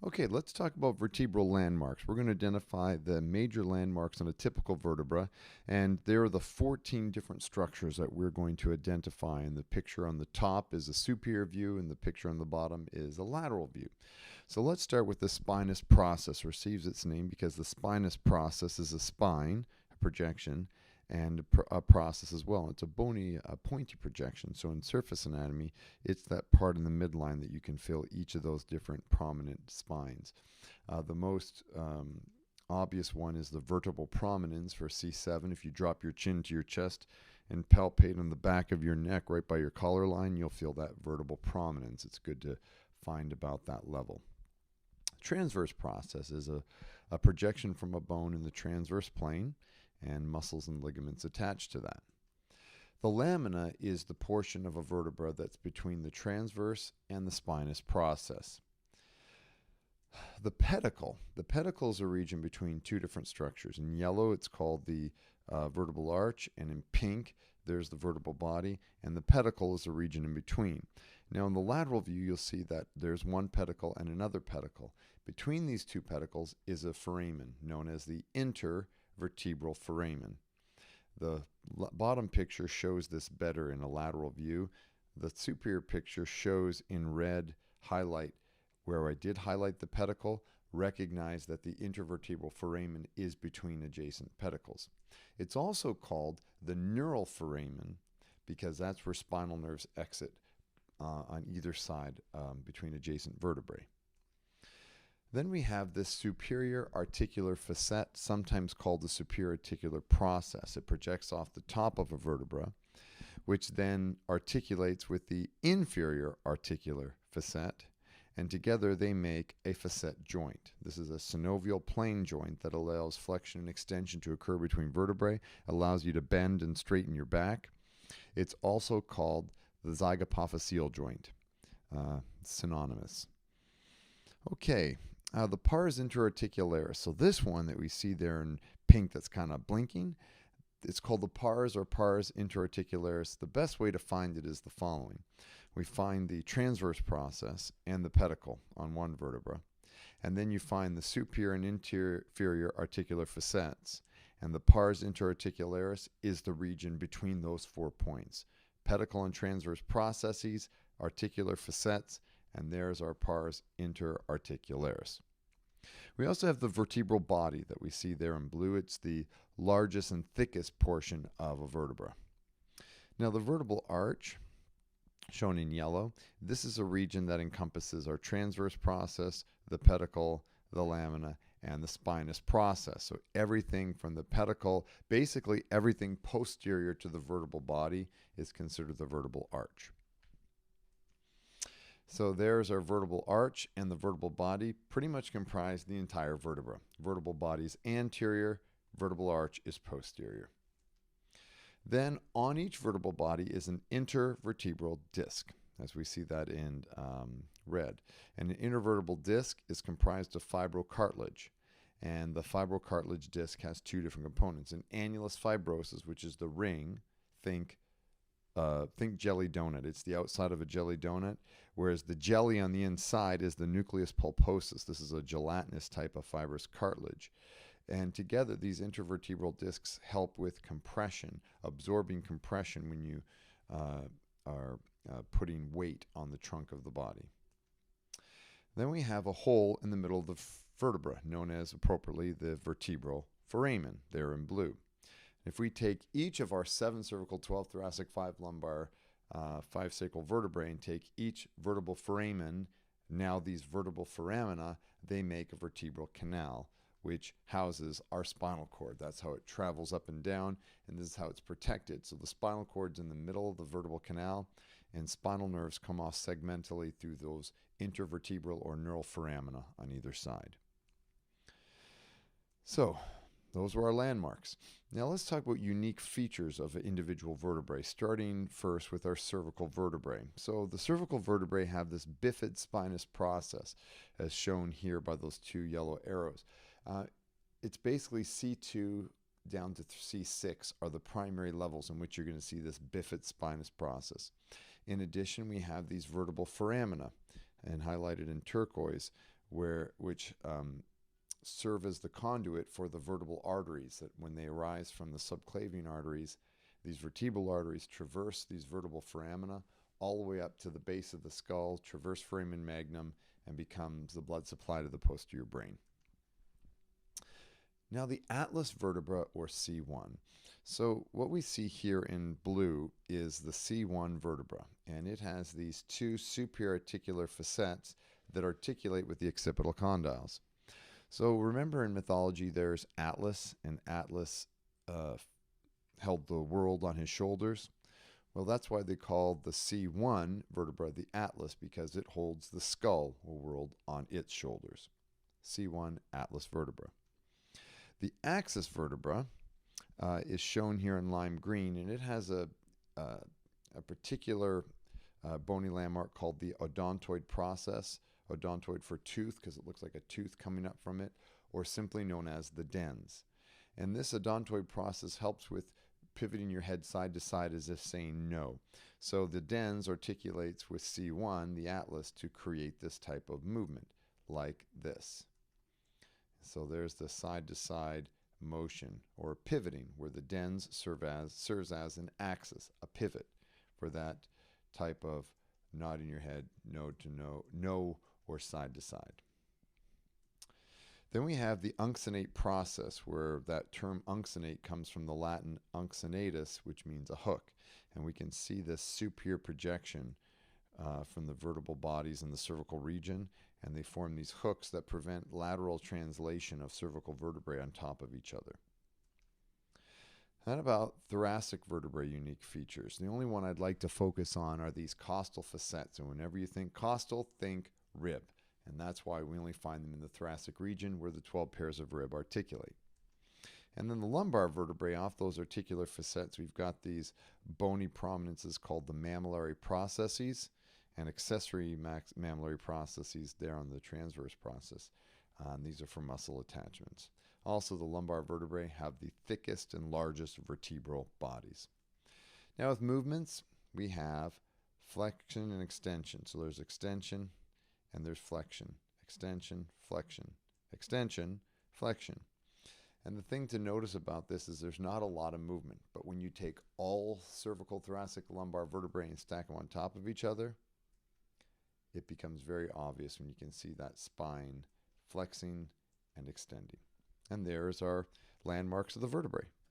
Okay, let's talk about vertebral landmarks. We're going to identify the major landmarks on a typical vertebra, and there are the 14 different structures that we're going to identify. And the picture on the top is a superior view, and the picture on the bottom is a lateral view. So let's start with the spinous process. Receives its name because the spinous process is a spine, a projection, and a process as well. It's a bony, pointy projection. So in surface anatomy, it's that part in the midline that you can feel each of those different prominent spines. The most obvious one is the vertebral prominence for C7. If you drop your chin to your chest and palpate on the back of your neck right by your collar line, you'll feel that vertebral prominence. It's good to find about that level. Transverse process is a projection from a bone in the transverse plane and muscles and ligaments attached to that. The lamina is the portion of a vertebra that's between the transverse and the spinous process. The pedicle is a region between two different structures. In yellow, it's called the vertebral arch, and in pink, there's the vertebral body, and the pedicle is a region in between. Now, in the lateral view, you'll see that there's one pedicle and another pedicle. Between these two pedicles is a foramen, known as the intervertebral foramen. The bottom picture shows this better in a lateral view. The superior picture shows in red highlight where I did highlight the pedicle. Recognize that the intervertebral foramen is between adjacent pedicles. It's also called the neural foramen because that's where spinal nerves exit on either side between adjacent vertebrae. Then we have this superior articular facet, sometimes called the superior articular process. It projects off the top of a vertebra, which then articulates with the inferior articular facet, and together they make a facet joint. This is a synovial plane joint that allows flexion and extension to occur between vertebrae, allows you to bend and straighten your back. It's also called the zygapophyseal joint, synonymous. Okay. The pars interarticularis. So this one that we see there in pink that's kind of blinking, it's called the pars or pars interarticularis. The best way to find it is the following. We find the transverse process and the pedicle on one vertebra, and then you find the superior and inferior articular facets, and the pars interarticularis is the region between those 4 points. Pedicle and transverse processes, articular facets, and there's our pars interarticularis. We also have the vertebral body that we see there in blue. It's the largest and thickest portion of a vertebra. Now, the vertebral arch, shown in yellow, this is a region that encompasses our transverse process, the pedicle, the lamina, and the spinous process. So everything from the pedicle, basically everything posterior to the vertebral body is considered the vertebral arch. So there's our vertebral arch, and the vertebral body pretty much comprise the entire vertebra. Vertebral body is anterior, vertebral arch is posterior. Then on each vertebral body is an intervertebral disc, as we see that in red. And an intervertebral disc is comprised of fibrocartilage. And the fibrocartilage disc has two different components. An annulus fibrosus, which is the ring, think jelly donut. It's the outside of a jelly donut, whereas the jelly on the inside is the nucleus pulposus. This is a gelatinous type of fibrous cartilage. And together, these intervertebral discs help with compression, absorbing compression when you are putting weight on the trunk of the body. Then we have a hole in the middle of the vertebra, known as appropriately the vertebral foramen, there in blue. If we take each of our 7 cervical, 12 thoracic, 5 lumbar, 5 sacral vertebrae and take each vertebral foramen, now these vertebral foramina, they make a vertebral canal, which houses our spinal cord. That's how it travels up and down, and this is how it's protected. So the spinal cord's in the middle of the vertebral canal, and spinal nerves come off segmentally through those intervertebral or neural foramina on either side. So those were our landmarks. Now let's talk about unique features of individual vertebrae, starting first with our cervical vertebrae. So the cervical vertebrae have this bifid spinous process, as shown here by those 2 yellow arrows. It's basically C2 down to C6 are the primary levels in which you're going to see this bifid spinous process. In addition, we have these vertebral foramina, and highlighted in turquoise, which serve as the conduit for the vertebral arteries, that when they arise from the subclavian arteries, these vertebral arteries traverse these vertebral foramina all the way up to the base of the skull, traverse foramen magnum, and becomes the blood supply to the posterior brain. Now the atlas vertebra, or C1. So what we see here in blue is the C1 vertebra, and it has these two supraarticular facets that articulate with the occipital condyles. So remember, in mythology there's Atlas, and Atlas held the world on his shoulders. Well, that's why they call the C1 vertebra the Atlas, because it holds the skull or world on its shoulders. C1 Atlas vertebra. The axis vertebra is shown here in lime green, and it has a particular bony landmark called the odontoid process. Odontoid for tooth, because it looks like a tooth coming up from it, or simply known as the dens. And this odontoid process helps with pivoting your head side to side as if saying no. So the dens articulates with C1, the atlas, to create this type of movement, like this. So there's the side to side motion, or pivoting, where the dens serves as an axis, a pivot, for that type of nodding your head no to no, or side to side. Then we have the uncinate process, where that term uncinate comes from the Latin uncinnatus, which means a hook. And we can see this superior projection from the vertebral bodies in the cervical region, and they form these hooks that prevent lateral translation of cervical vertebrae on top of each other. How about thoracic vertebrae unique features? The only one I'd like to focus on are these costal facets. And whenever you think costal, think rib. And that's why we only find them in the thoracic region, where the 12 pairs of rib articulate. And then the lumbar vertebrae, off those articular facets, we've got these bony prominences called the mammillary processes, and accessory mammillary processes there on the transverse process. These are for muscle attachments. Also, the lumbar vertebrae have the thickest and largest vertebral bodies. Now with movements, we have flexion and extension. So there's extension and there's flexion. Extension, flexion, extension, flexion. And the thing to notice about this is there's not a lot of movement, but when you take all cervical, thoracic, lumbar vertebrae and stack them on top of each other, it becomes very obvious when you can see that spine flexing and extending. And there's our landmarks of the vertebrae.